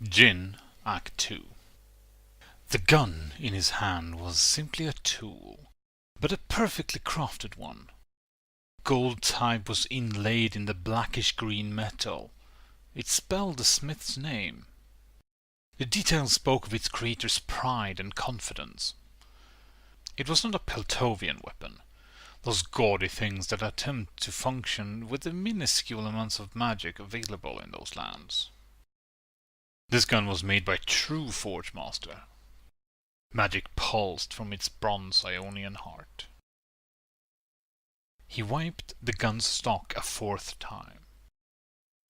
Jhin, Act 2. The gun in his hand was simply a tool, but a perfectly crafted one. Gold type was inlaid in the blackish-green metal. It spelled the smith's name. The details spoke of its creator's pride and confidence. It was not a Peltovian weapon, those gaudy things that attempt to function with the minuscule amounts of magic available in those lands. This gun was made by true Forge Master. Magic pulsed from its bronze Ionian heart. He wiped the gun's stock a fourth time.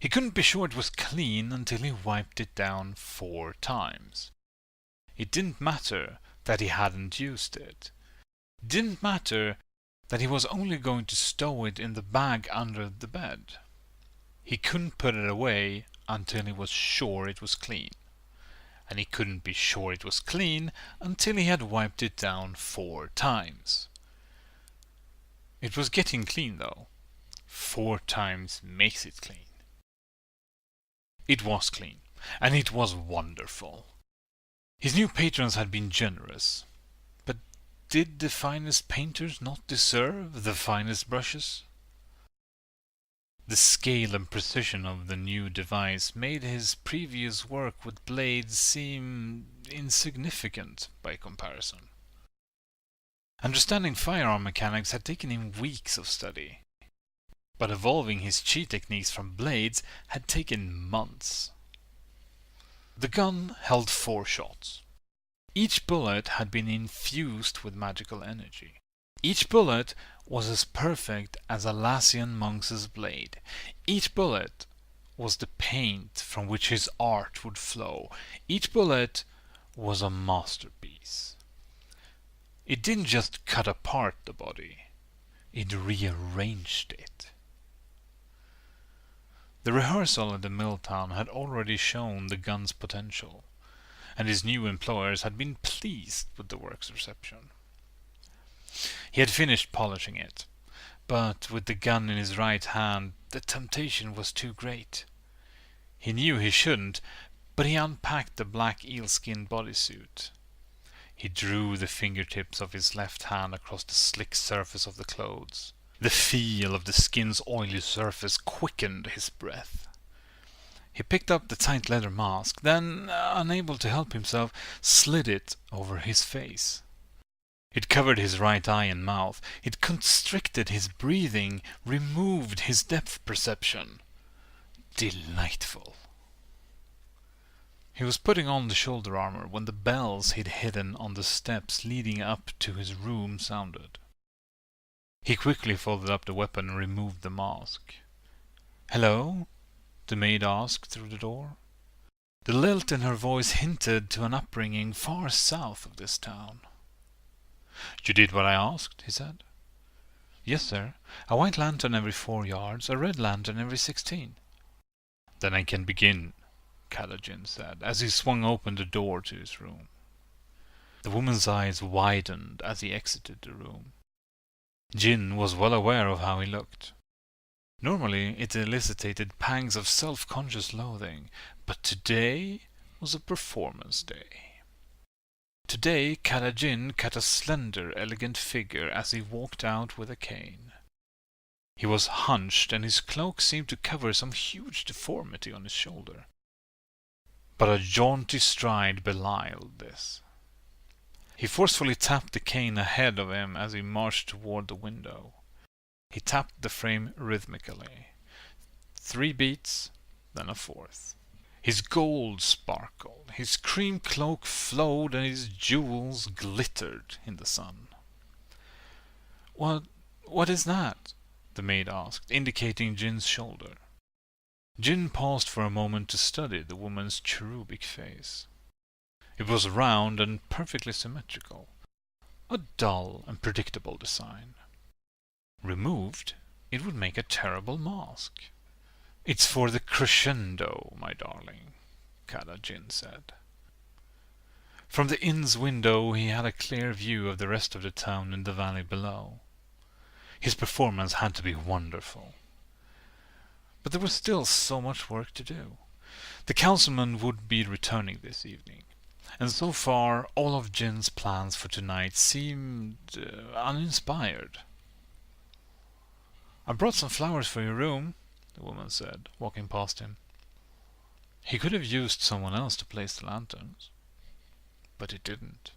He couldn't be sure it was clean until he wiped it down 4 times. It didn't matter that he hadn't used it. It didn't matter that he was only going to stow it in the bag under the bed. He couldn't put it away until he was sure it was clean. And he couldn't be sure it was clean until he had wiped it down 4 times. It was getting clean though. 4 times makes it clean. It was clean, and it was wonderful. His new patrons had been generous, but did the finest painters not deserve the finest brushes? The scale and precision of the new device made his previous work with blades seem insignificant by comparison. Understanding firearm mechanics had taken him weeks of study, but evolving his chi techniques from blades had taken months. The gun held 4 shots. Each bullet had been infused with magical energy. Each bullet was as perfect as a Lassian monk's blade. Each bullet was the paint from which his art would flow. Each bullet was a masterpiece. It didn't just cut apart the body, it rearranged it. The rehearsal at the mill town had already shown the gun's potential, and his new employers had been pleased with the work's reception. He had finished polishing it, but with the gun in his right hand, the temptation was too great. He knew he shouldn't, but he unpacked the black eel-skin bodysuit. He drew the fingertips of his left hand across the slick surface of the clothes. The feel of the skin's oily surface quickened his breath. He picked up the tight leather mask, then, unable to help himself, slid it over his face. It covered his right eye and mouth. It constricted his breathing, removed his depth perception. Delightful. He was putting on the shoulder armor when the bells he'd hidden on the steps leading up to his room sounded. He quickly folded up the weapon and removed the mask. "Hello?" the maid asked through the door. The lilt in her voice hinted to an upbringing far south of this town. "You did what I asked?" he said. "Yes, sir. A white lantern every 4 yards, a red lantern every 16. "Then I can begin," Jhin said, as he swung open the door to his room. The woman's eyes widened as he exited the room. Jhin was well aware of how he looked. Normally it elicited pangs of self-conscious loathing, but today was a performance day. Today Jhin cut a slender, elegant figure as he walked out with a cane. He was hunched, and his cloak seemed to cover some huge deformity on his shoulder. But a jaunty stride belied this. He forcefully tapped the cane ahead of him as he marched toward the window. He tapped the frame rhythmically. 3 beats, then a 4th. His gold sparkled, his cream cloak flowed, and his jewels glittered in the sun. What is that?" the maid asked, indicating Jin's shoulder. Jhin paused for a moment to study the woman's cherubic face. It was round and perfectly symmetrical, a dull and predictable design. Removed, it would make a terrible mask. "It's for the crescendo, my darling," Jhin said. From the inn's window he had a clear view of the rest of the town in the valley below. His performance had to be wonderful. But there was still so much work to do. The councilman would be returning this evening, and so far all of Jin's plans for tonight seemed uninspired. "I brought some flowers for your room," the woman said, walking past him. He could have used someone else to place the lanterns, but he didn't.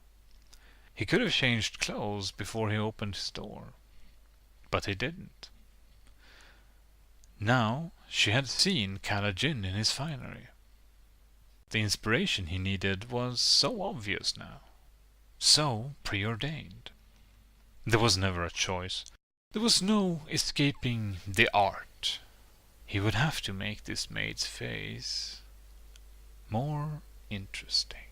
He could have changed clothes before he opened his door, but he didn't. Now she had seen Kala Jhin in his finery. The inspiration he needed was so obvious now, so preordained. There was never a choice. There was no escaping the art. He would have to make this maid's face more interesting.